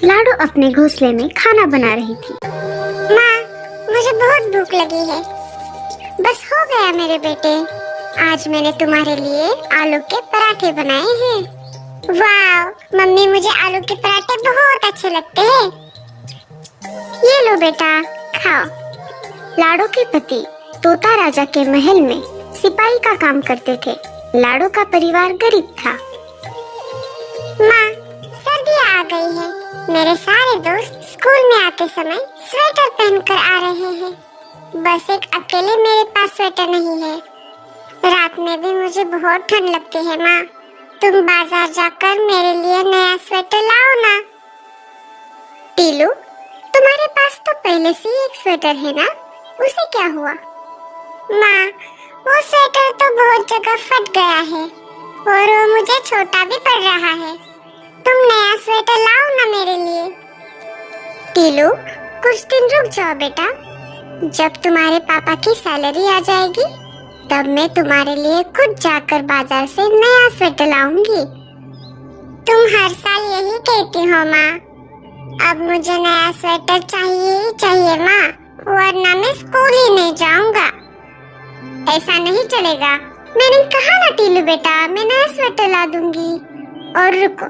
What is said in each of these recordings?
लाडो अपने घोंसले में खाना बना रही थी। माँ, मुझे बहुत भूख लगी है। बस हो गया मेरे बेटे, आज मैंने तुम्हारे लिए आलू के पराठे बनाए हैं। वाह मम्मी, मुझे आलू के पराठे बहुत अच्छे लगते हैं। ये लो बेटा, खाओ। लाडो के पति तोता राजा के महल में सिपाही का काम करते थे। लाडो का परिवार गरीब था। माँ, सर्दियाँ आ गई है। मेरे सारे दोस्त स्कूल में आते समय स्वेटर पहनकर आ रहे हैं। बस एक अकेले मेरे पास स्वेटर नहीं है। रात में भी मुझे बहुत ठंड लगती है। माँ, तुम बाजार जाकर मेरे लिए नया स्वेटर लाओ ना। टीलू, तुम्हारे पास तो पहले से ही एक स्वेटर है ना, उसे क्या हुआ? माँ, वो स्वेटर तो बहुत जगह फट गया है और वो मुझे छोटा भी पड़ रहा है। तुम नया स्वेटर लाओ ना मेरे लिए। टीलू, कुछ दिन रुक जाओ बेटा। जब तुम्हारे पापा की सैलरी आ जाएगी तब मैं तुम्हारे लिए खुद जाकर बाजार से नया स्वेटर लाऊंगी। तुम हर साल यही कहती हो माँ। अब मुझे नया स्वेटर चाहिए ही चाहिए माँ, वरना मैं स्कूल ही नहीं जाऊंगा। ऐसा नहीं चलेगा। मैंने कहा ना टीलू बेटा, मैं नया स्वेटर ला दूंगी। और रुको,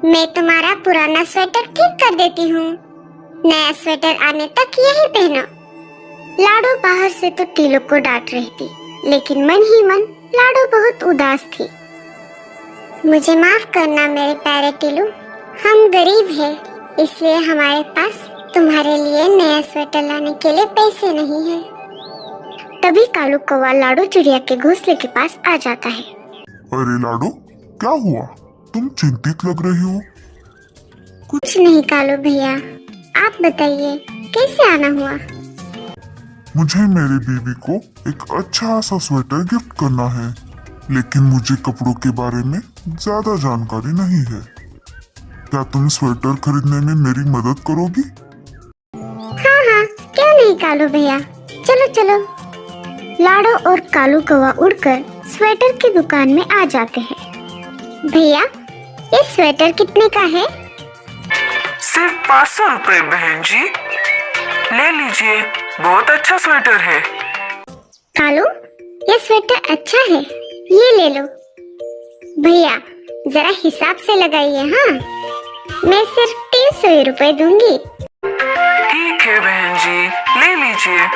मैं तुम्हारा पुराना स्वेटर ठीक कर देती हूँ। नया स्वेटर आने तक यही पहनो। लाडो बाहर से तो टीलू को डांट रही थी, लेकिन मन ही मन लाडो बहुत उदास थी। मुझे माफ करना मेरे प्यारे टीलू, हम गरीब हैं, इसलिए हमारे पास तुम्हारे लिए नया स्वेटर लाने के लिए पैसे नहीं हैं। तभी कालू कौवा लाडो चिड़िया के घोंसले के पास आ जाता है। अरे लाडो, क्या हुआ? तुम चिंतित लग रही हो। कुछ नहीं कालू भैया, आप बताइए कैसे आना हुआ? मुझे मेरी बीवी को एक अच्छा सा स्वेटर गिफ्ट करना है, लेकिन मुझे कपड़ों के बारे में ज्यादा जानकारी नहीं है। क्या तुम स्वेटर खरीदने में मेरी मदद करोगी? हाँ हाँ, क्यों नहीं कालू भैया, चलो चलो। लाडो और कालू कौवा उड़कर स्वेटर की दुकान में आ जाते हैं। भैया, ये स्वेटर कितने का है? सिर्फ 500 रुपए बहन जी, ले लीजिए, बहुत अच्छा स्वेटर है। कालू, ये स्वेटर अच्छा है, ये ले लो। भैया, जरा हिसाब से लगाइए। हाँ, मैं सिर्फ 300 रुपए दूंगी। ठीक है बहन जी, ले लीजिए।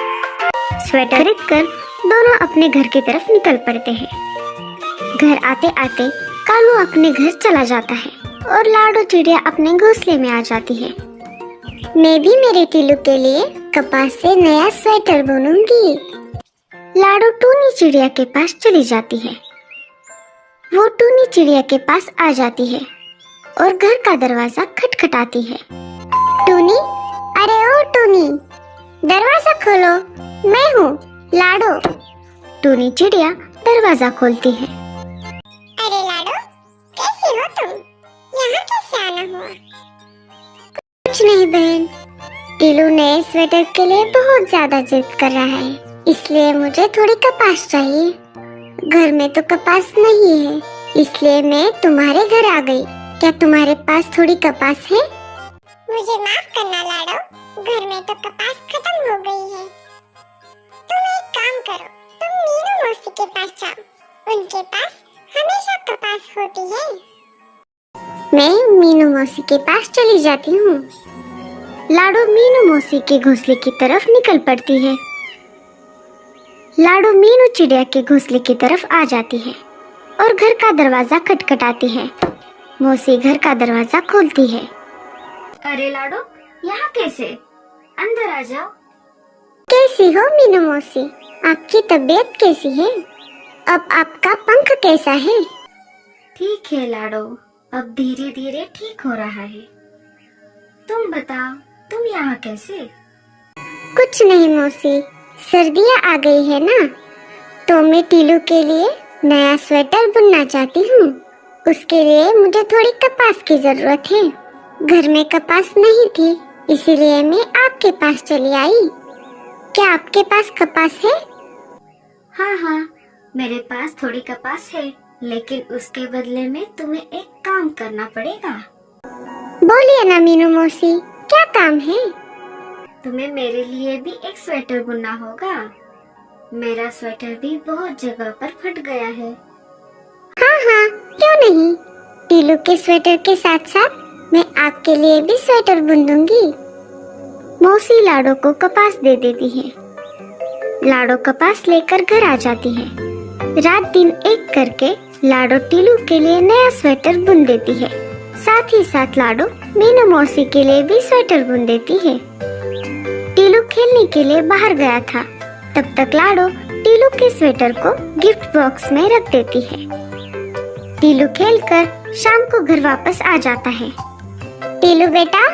स्वेटर खरीदकर दोनों अपने घर की तरफ निकल पड़ते हैं। घर आते आते कालू अपने घर चला जाता है और लाडो चिड़िया अपने घोंसले में आ जाती है। मैं भी मेरे टीलू के लिए कपास से नया स्वेटर बुनूंगी। लाडो टूनी चिड़िया के पास चली जाती है। वो टूनी चिड़िया के पास आ जाती है और घर का दरवाजा खटखटाती है। टूनी, अरे ओ टूनी, दरवाजा खोलो, मैं हूँ लाडो। टूनी चिड़िया दरवाजा खोलती है। अरे लाडो, कैसी हो तुम? यहाँ कैसे आना हुआ? कुछ नहीं बहन, टीलू नए स्वेटर के लिए बहुत ज्यादा जिद कर रहा है, इसलिए मुझे थोड़ी कपास चाहिए। घर में तो कपास नहीं है, इसलिए मैं तुम्हारे घर आ गई। क्या तुम्हारे पास थोड़ी कपास है? मुझे माफ करना लाडो, घर में तो कपास खत्म हो गई है। तुम एक काम करो, तुम मीनू मौसी के पास जाओ, उनके पास हमेशा कपास होती है। मैं मीनू मौसी के पास चली जाती हूँ। लाडो मीनू मौसी के घोंसले की तरफ निकल पड़ती है। लाडो मीनू चिड़िया के घोंसले की तरफ आ जाती है और घर का दरवाजा खटखटाती है। मौसी घर का दरवाजा खोलती है। अरे लाडो, यहाँ कैसे? अंदर आ जाओ। कैसी हो मीनू मौसी? आपकी तबीयत कैसी है? अब आपका पंख कैसा है? ठीक है लाडो, अब धीरे धीरे ठीक हो रहा है। तुम बताओ, तुम यहाँ कैसे? कुछ नहीं मौसी, सर्दियाँ आ गई है ना, तो मैं टीलू के लिए नया स्वेटर बुनना चाहती हूँ। उसके लिए मुझे थोड़ी कपास की जरूरत है। घर में कपास नहीं थी, इसीलिए मैं आपके पास चली आई। क्या आपके पास कपास है? हाँ हाँ, मेरे पास थोड़ी कपास है, लेकिन उसके बदले में तुम्हें एक काम करना पड़ेगा। बोलिए ना मीनू मौसी, क्या काम है? तुम्हें मेरे लिए भी एक स्वेटर बुनना होगा। मेरा स्वेटर भी बहुत जगह पर फट गया है। हाँ हाँ, क्यों नहीं। टीलू के स्वेटर के साथ साथ मैं आपके लिए भी स्वेटर बुन दूंगी। मौसी लाडो को कपास दे देती है। लाडो कपास लेकर घर आ जाती है। रात दिन एक करके लाडो टीलू के लिए नया स्वेटर बुन देती है। साथ ही साथ लाडो मीनू मौसी के लिए भी स्वेटर बुन देती है। टीलू खेलने के लिए बाहर गया था, तब तक लाडो टीलू के स्वेटर को गिफ्ट बॉक्स में रख देती है। टीलू खेलकर शाम को घर वापस आ जाता है। टीलू बेटा,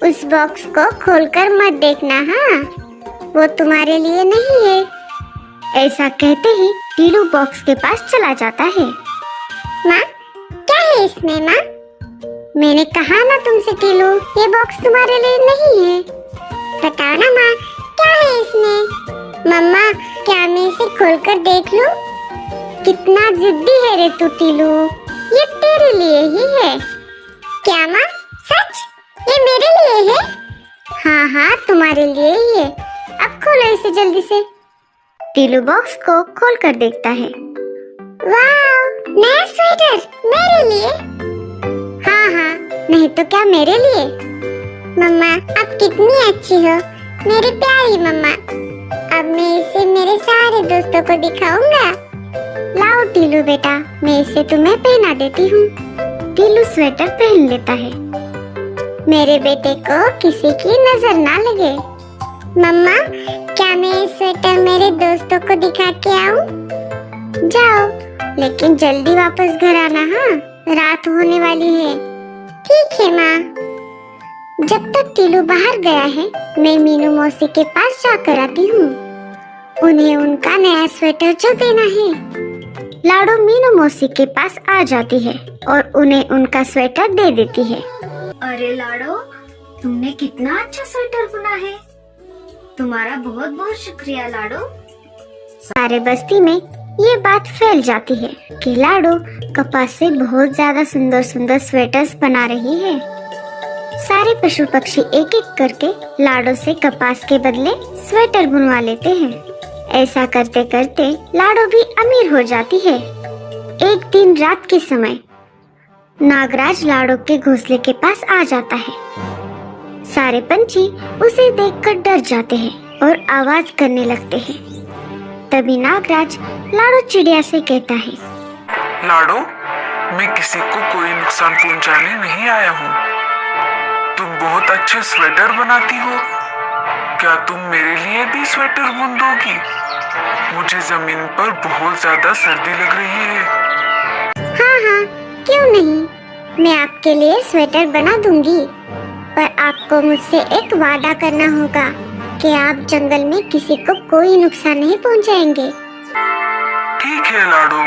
उस बॉक्स को खोलकर मत देखना, हाँ, वो तुम्हारे लिए नहीं है। ऐसा कहते ही टीलू बॉक्स के पास चला जाता है। माँ, क्या है इसमें माँ? मैंने कहा ना तुमसे टीलू, ये बॉक्स तुम्हारे लिए नहीं है। बताओ ना माँ, क्या है इसमें? मम्मा, क्या मैं इसे खोलकर देख लूं? कितना जिद्दी है रे तू टीलू, ये तेरे लिए ही है। क्या माँ, सच? ये मेरे लिए है? हाँ हाँ, तुम्हारे लिए ही है। अब खोलो इसे जल्दी से। टीलू बॉक्स को खोलकर देखता है। वाह, नया स्वेटर मेरे लिए। हाँ हाँ, नहीं तो क्या मेरे लिए। मम्मा, आप कितनी अच्छी हो, मेरी प्यारी मम्मा। अब मैं इसे मेरे सारे दोस्तों को दिखाऊंगा। लाओ टीलू बेटा, मैं इसे तुम्हें पहना देती हूँ। टीलू स्वेटर पहन लेता है। मेरे बेटे को किसी की नजर ना लगे। मम्मा, क्या मैं ये स्वेटर मेरे दोस्तों को दिखा के आऊं? जाओ, लेकिन जल्दी वापस घर आना, हाँ, रात होने वाली है। ठीक है माँ। जब तक टीलू बाहर गया है, मैं मीनू मौसी के पास जाकर आती हूँ। उन्हें उनका नया स्वेटर जो देना है। लाडो मीनू मौसी के पास आ जाती है और उन्हें उनका स्वेटर दे देती है। अरे लाडो, तुमने कितना अच्छा स्वेटर बुना है। तुम्हारा बहुत बहुत शुक्रिया लाडो। सारे बस्ती में ये बात फैल जाती है कि लाडो कपास से बहुत ज्यादा सुंदर सुंदर स्वेटर्स बना रही है। सारे पशु पक्षी एक एक करके लाडो से कपास के बदले स्वेटर बुनवा लेते हैं। ऐसा करते करते लाडो भी अमीर हो जाती है। एक दिन रात के समय नागराज लाडो के घोंसले के पास आ जाता है। सारे पंछी उसे देखकर डर जाते हैं और आवाज करने लगते हैं। तभी नागराज लाडो चिड़िया से कहता है, लाडो, मैं किसी को कोई नुकसान पहुंचाने नहीं आया हूँ। तुम बहुत अच्छे स्वेटर बनाती हो। क्या तुम मेरे लिए भी स्वेटर बुन दोगी? मुझे जमीन पर बहुत ज्यादा सर्दी लग रही है। हाँ हाँ, क्यों नहीं, मैं आपके लिए स्वेटर बना दूंगी। पर आपको मुझसे एक वादा करना होगा कि आप जंगल में किसी को कोई नुकसान नहीं पहुंचाएंगे। ठीक है लाडो।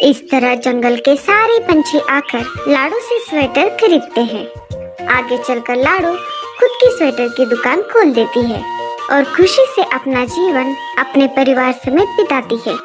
इस तरह जंगल के सारे पंछी आकर लाडो से स्वेटर खरीदते हैं। आगे चलकर लाडो खुद की स्वेटर की दुकान खोल देती है और खुशी से अपना जीवन अपने परिवार समेत बिताती है।